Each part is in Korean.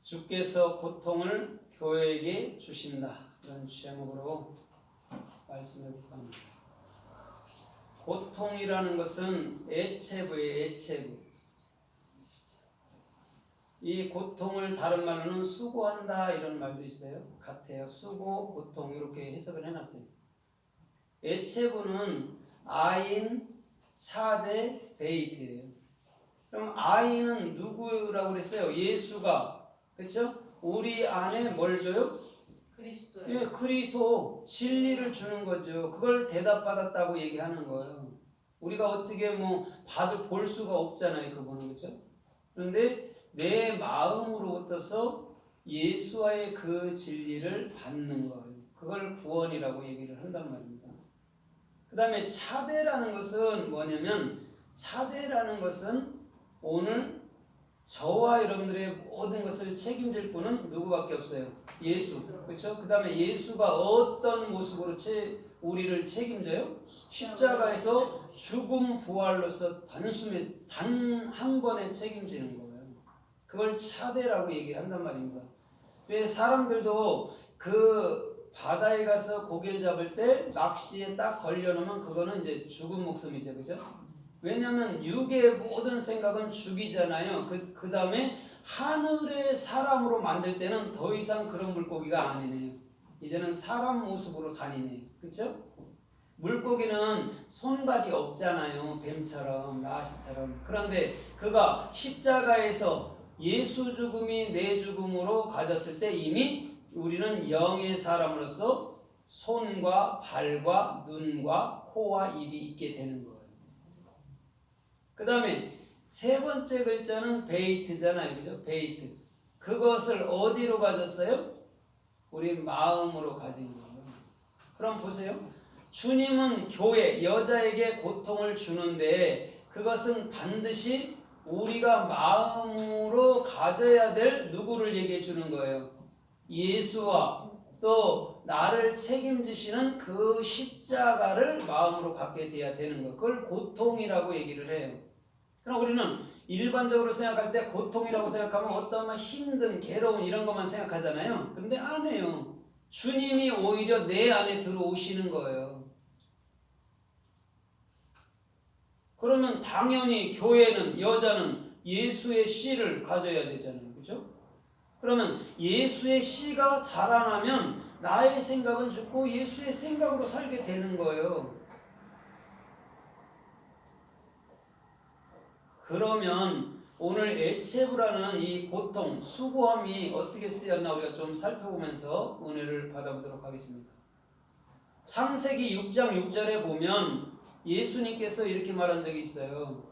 주께서 고통을 교회에게 주신다. 이런 제목으로 말씀해 볼까 합니다. 고통이라는 것은 애체부예요. 애체부. 이 고통을 다른 말로는 수고한다 이런 말도 있어요. 같아요. 수고, 고통 이렇게 해석을 해놨어요. 애체부는 아인, 차대, 베이트예요. 그럼 아인은 누구라고 그랬어요? 예수가. 그렇죠? 우리 안에 뭘 줘요? 그리스도요. 예, 그리스도 진리를 주는 거죠. 그걸 대답받았다고 얘기하는 거예요. 우리가 어떻게 볼 수가 없잖아요. 그거는. 그렇죠? 그런데 내 마음으로부터서 예수와의 그 진리를 받는 거예요. 그걸 구원이라고 얘기를 한단 말입니다. 그 다음에 차대라는 것은 뭐냐면, 차대라는 것은 오늘 저와 여러분들의 모든 것을 책임질 분은 누구밖에 없어요? 예수. 그렇죠? 그 다음에 예수가 어떤 모습으로 우리를 책임져요? 십자가에서 죽음 부활로서 단숨에 단 한 번에 책임지는 거예요. 그걸 차대라고 얘기한단 말입니다. 왜 사람들도 그 바다에 가서 고기를 잡을 때 낚시에 딱 걸려놓으면 그거는 이제 죽은 목숨이죠. 그죠? 왜냐하면 육의 모든 생각은 죽이잖아요. 그 다음에 하늘의 사람으로 만들 때는 더 이상 그런 물고기가 아니네요. 이제는 사람 모습으로 다니네요. 그렇죠? 물고기는 손발이 없잖아요. 뱀처럼, 나시처럼. 그런데 그가 십자가에서 예수 죽음이 내 죽음으로 가졌을 때 이미 우리는 영의 사람으로서 손과 발과 눈과 코와 입이 있게 되는 거예요. 그 다음에 세 번째 글자는 베이트잖아요. 그죠? 베이트. 그것을 어디로 가졌어요? 우리 마음으로 가진 거예요. 그럼 보세요. 주님은 교회, 여자에게 고통을 주는데 그것은 반드시 우리가 마음으로 가져야 될 누구를 얘기해 주는 거예요? 예수와 또 나를 책임지시는 그 십자가를 마음으로 갖게 돼야 되는 거예요. 그걸 고통이라고 얘기를 해요. 그럼 우리는 일반적으로 생각할 때 고통이라고 생각하면 어떠한 힘든, 괴로운 이런 것만 생각하잖아요. 그런데 아니에요. 주님이 오히려 내 안에 들어오시는 거예요. 그러면 당연히 교회는, 여자는 예수의 씨를 가져야 되잖아요. 그렇죠? 그러면 예수의 씨가 자라나면 나의 생각은 죽고 예수의 생각으로 살게 되는 거예요. 그러면 오늘 애체부라는 이 고통, 수고함이 어떻게 쓰였나 우리가 좀 살펴보면서 은혜를 받아보도록 하겠습니다. 창세기 6장 6절에 보면 예수님께서 이렇게 말한 적이 있어요.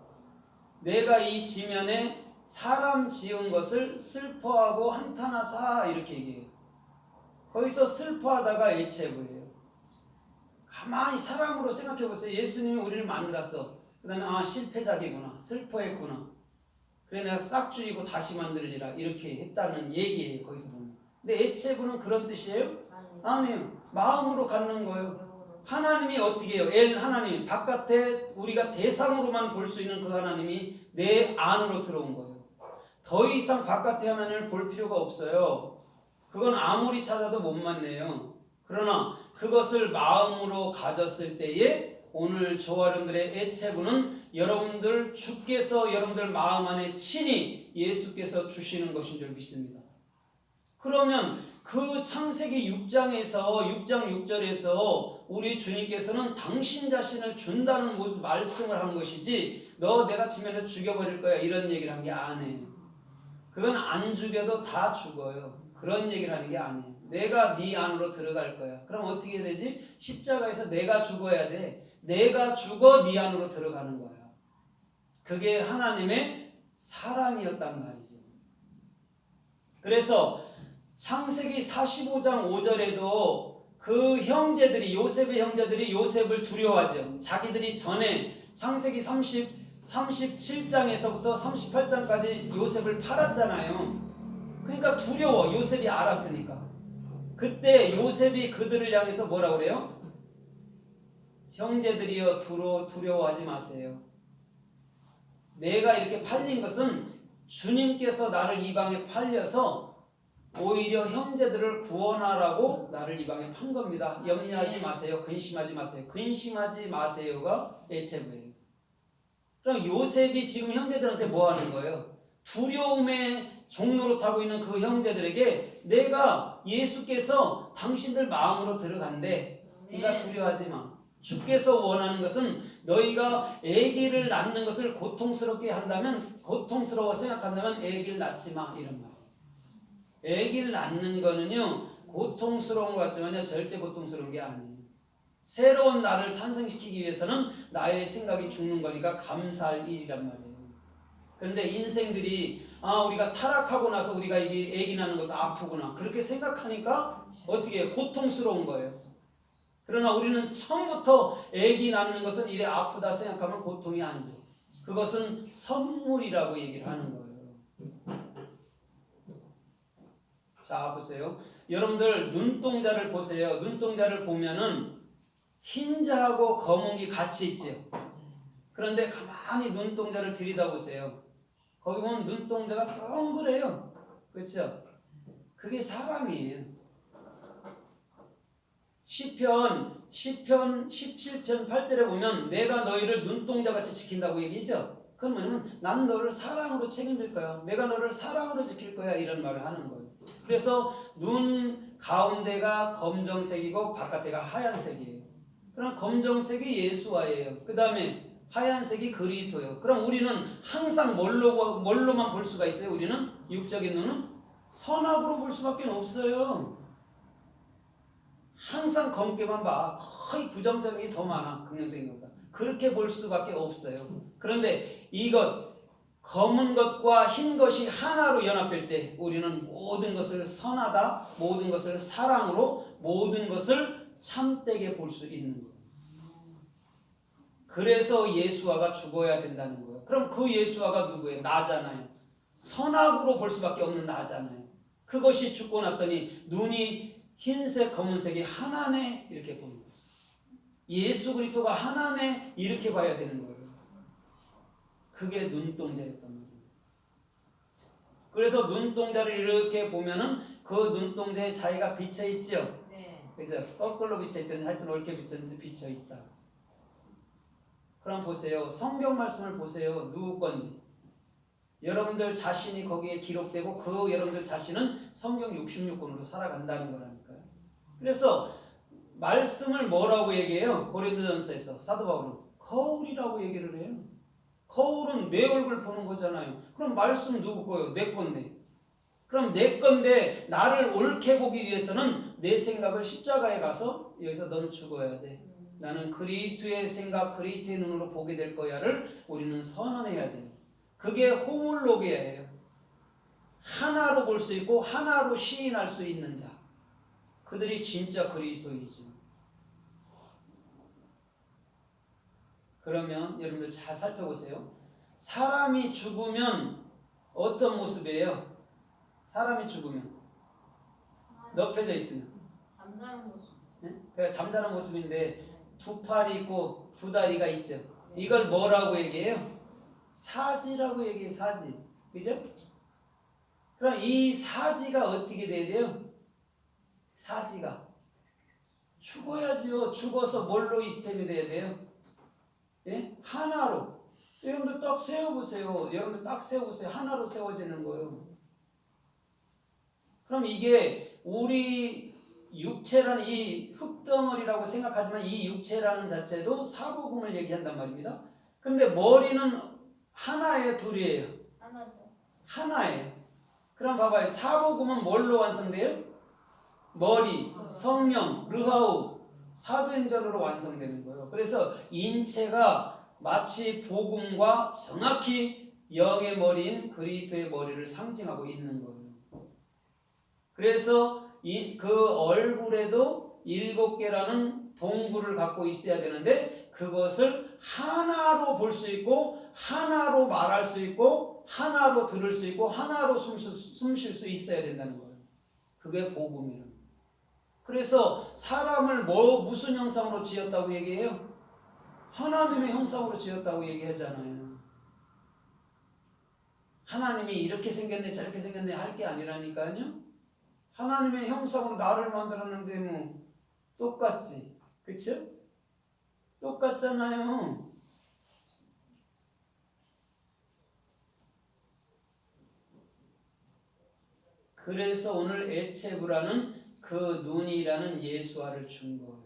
내가 이 지면에 사람 지은 것을 슬퍼하고 한탄하사 이렇게 얘기해요. 거기서 슬퍼하다가 애체부예요. 가만히 사람으로 생각해 보세요. 예수님이 우리를 만들었어. 그 다음에 실패작이구나. 슬퍼했구나. 그래 내가 싹 줄이고 다시 만들리라. 이렇게 했다는 얘기예요. 거기서 보면. 근데 애체부는 그런 뜻이에요? 아니에요. 마음으로 갖는 거예요. 하나님이 어떻게 해요? 하나님 바깥에 우리가 대상으로만 볼 수 있는 그 하나님이 내 안으로 들어온 거예요. 더 이상 바깥의 하나님을 볼 필요가 없어요. 그건 아무리 찾아도 못 만나요. 그러나 그것을 마음으로 가졌을 때에 오늘 저와 여러분들의 애체부는 여러분들 주께서 여러분들 마음 안에 친히 예수께서 주시는 것인 줄 믿습니다. 그러면 그 창세기 6장 6절에서 우리 주님께서는 당신 자신을 준다는 말씀을 한 것이지 너 내가 지면에 죽여버릴 거야 이런 얘기를 한 게 아니에요. 그건 안 죽여도 다 죽어요. 그런 얘기를 하는 게 아니에요. 내가 네 안으로 들어갈 거야. 그럼 어떻게 되지? 십자가에서 내가 죽어야 돼. 내가 죽어 네 안으로 들어가는 거야. 그게 하나님의 사랑이었단 말이죠. 그래서 창세기 45장 5절에도 그 형제들이 요셉의 형제들이 요셉을 두려워하죠. 자기들이 전에 창세기 37장에서부터 38장까지 요셉을 팔았잖아요. 그러니까 두려워. 요셉이 알았으니까. 그때 요셉이 그들을 향해서 뭐라고 그래요? 형제들이여 두려워하지 마세요. 내가 이렇게 팔린 것은 주님께서 나를 이방에 팔려서 오히려 형제들을 구원하라고 나를 이방에 판 겁니다. 염려하지 마세요. 근심하지 마세요. 근심하지 마세요가 예체부예요. 그럼 요셉이 지금 형제들한테 뭐 하는 거예요? 두려움의 종로로 타고 있는 그 형제들에게 내가 예수께서 당신들 마음으로 들어간대. 그러니까 두려워하지 마. 주께서 원하는 것은 너희가 아기를 낳는 것을 고통스럽게 한다면, 고통스러워 생각한다면 아기를 낳지 마, 이런 말. 아기를 낳는 거는요 고통스러운 것 같지만요 절대 고통스러운 게 아니에요. 새로운 나를 탄생시키기 위해서는 나의 생각이 죽는 거니까 감사할 일이란 말이에요. 그런데 인생들이 우리가 타락하고 나서 우리가 이게 아기 낳는 것도 아프구나 그렇게 생각하니까 어떻게 해요? 고통스러운 거예요. 그러나 우리는 처음부터 아기 낳는 것은 이래 아프다 생각하면 고통이 아니죠. 그것은 선물이라고 얘기를 하는 거예요. 자 보세요. 여러분들 눈동자를 보세요. 눈동자를 보면은 흰자하고 검은 게 같이 있죠. 그런데 가만히 눈동자를 들여다보세요. 거기 보면 눈동자가 동그래요. 그렇죠? 그게 사람이에요. 시편 17편 8절에 보면 내가 너희를 눈동자같이 지킨다고 얘기했죠. 그건 뭐냐면 난 너를 사랑으로 책임질 거야. 내가 너를 사랑으로 지킬 거야. 이런 말을 하는 거예요. 그래서 눈 가운데가 검정색이고 바깥에가 하얀색이에요. 그럼 검정색이 예수와예요. 그 다음에 하얀색이 그리스도예요. 그럼 우리는 항상 뭘로만 볼 수가 있어요? 우리는 육적인 눈은 선악으로 볼 수밖에 없어요. 항상 검게만 봐. 거의 부정적인 게 더 많아. 긍정적인 것보다. 그렇게 볼 수밖에 없어요. 그런데 이것 검은 것과 흰 것이 하나로 연합될 때 우리는 모든 것을 선하다, 모든 것을 사랑으로, 모든 것을 참되게 볼 수 있는 거예요. 그래서 예수아가 죽어야 된다는 거예요. 그럼 그 예수아가 누구예요? 나잖아요. 선악으로 볼 수밖에 없는 나잖아요. 그것이 죽고 났더니 눈이 흰색, 검은색이 하나네 이렇게 보는 거예요. 예수 그리스도가 하나네 이렇게 봐야 되는 거예요. 그게 눈동자였단 말이에요. 그래서 눈동자를 이렇게 보면은 그 눈동자에 자기가 비쳐 있죠. 네. 그래서 거꾸로 비쳐 있든지 하여튼 옳게 비쳤든지 비쳐 있다. 그럼 보세요. 성경 말씀을 보세요. 누구 건지. 여러분들 자신이 거기에 기록되고 그 여러분들 자신은 성경 66권으로 살아간다는 거라니까요. 그래서 말씀을 뭐라고 얘기해요? 고린도전서에서 사도 바울은 거울이라고 얘기를 해요. 거울은 내 얼굴 보는 거잖아요. 그럼 말씀 누구 거예요? 내 건데. 그럼 내 건데 나를 옳게 보기 위해서는 내 생각을 십자가에 가서 여기서 너는 죽어야 돼. 나는 그리스도의 생각, 그리스도의 눈으로 보게 될 거야를 우리는 선언해야 돼요. 그게 호몰로기예요. 하나로 볼 수 있고 하나로 시인할 수 있는 자. 그들이 진짜 그리스도이죠. 그러면 여러분들 잘 살펴보세요. 사람이 죽으면 어떤 모습이에요? 사람이 죽으면 눕혀져 있으면 잠자는 모습. 네? 그러니까 잠자는 모습인데 두 팔이 있고 두 다리가 있죠. 이걸 뭐라고 얘기해요? 사지라고 얘기해요. 사지. 그죠? 그럼 이 사지가 어떻게 돼야 돼요? 사지가 죽어야죠. 죽어서 뭘로 이스템이 돼야 돼요? 예? 하나로. 여러분들 딱 세워보세요. 여러분들 딱 세워보세요. 하나로 세워지는 거예요. 그럼 이게 우리 육체라는 이 흙덩어리라고 생각하지만 이 육체라는 자체도 사복음을 얘기한단 말입니다. 근데 머리는 하나예요, 둘이에요? 하나죠. 하나예요. 그럼 봐봐요. 사복음은 뭘로 완성돼요? 머리, 성령, 르하우, 사도행전으로 완성되는 거예요. 그래서 인체가 마치 복음과 정확히 영의 머리인 그리스도의 머리를 상징하고 있는 거예요. 그래서 그 얼굴에도 7개라는 동굴을 갖고 있어야 되는데 그것을 하나로 볼 수 있고 하나로 말할 수 있고 하나로 들을 수 있고 하나로 숨 쉴 수 있어야 된다는 거예요. 그게 복음이에요. 그래서 사람을 무슨 형상으로 지었다고 얘기해요? 하나님의 형상으로 지었다고 얘기하잖아요. 하나님이 이렇게 생겼네 저렇게 생겼네 할 게 아니라니까요. 하나님의 형상으로 나를 만들었는데 뭐 똑같지. 그쵸? 똑같잖아요. 그래서 오늘 에체브라는 그 눈이라는 예수화를 준 거예요.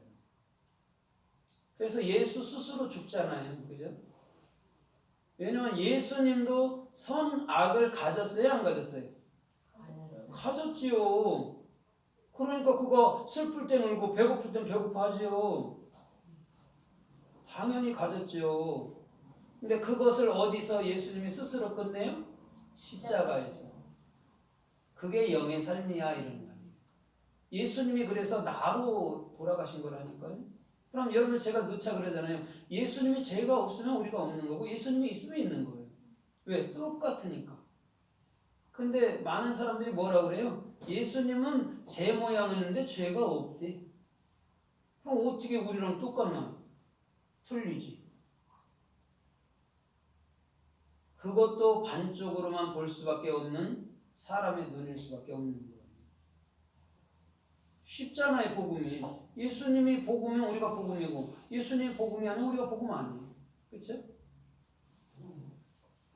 그래서 예수 스스로 죽잖아요. 그죠? 왜냐면 예수님도 선악을 가졌어요? 안 가졌어요? 가졌지요. 그러니까 그거 슬플 땐 울고 배고플 땐 배고파지요. 당연히 가졌지요. 근데 그것을 어디서 예수님이 스스로 끝내요? 십자가에서. 그게 영의 삶이야 이런 말이에요. 예수님이 그래서 나로 돌아가신 거라니까요. 그럼 여러분 제가 누차 그러잖아요. 예수님이 죄가 없으면 우리가 없는 거고 예수님이 있으면 있는 거예요. 왜? 똑같으니까. 근데 많은 사람들이 뭐라고 그래요? 예수님은 제 모양이었는데 죄가 없대. 그럼 어떻게 우리랑 똑같나? 틀리지. 그것도 반쪽으로만 볼 수밖에 없는 사람의 눈일 수밖에 없는 거예요. 쉽잖아요, 복음이. 예수님이 복음이면 우리가 복음이고 예수님이 복음이 아니면 우리가 복음 아니에요. 그렇죠?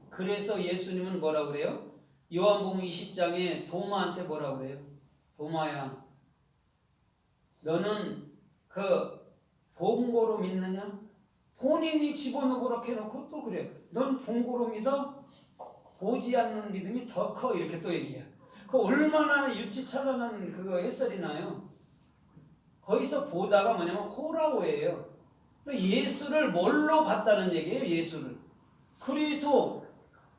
그래서 예수님은 뭐라고 그래요? 요한복음 20장에 도마한테 뭐라고 그래요? 도마야, 너는 그 본고로 믿느냐? 본인이 집어넣으라 해놓고 또 그래요. 넌 본고로 믿어? 보지 않는 믿음이 더 커. 이렇게 또 얘기해요. 그 얼마나 유치찬란한 그거 해설이 나요. 거기서 보다가 뭐냐면 호라고예요. 예수를 뭘로 봤다는 얘기예요. 예수를 그리스도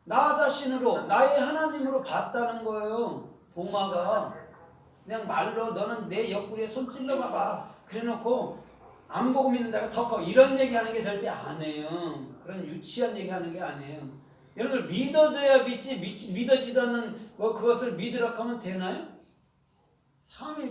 나 자신으로 나의 하나님으로 봤다는 거예요. 도마가 그냥 말로 너는 내 옆구리에 손 찔러봐봐 그래놓고 안 보고 믿는다가 더 커. 이런 얘기하는 게 절대 안 해요. 그런 유치한 얘기하는 게 아니에요. 여러분들 믿어져야 믿지 믿어지지 않는 그것을 믿으라고 하면 되나요? 3일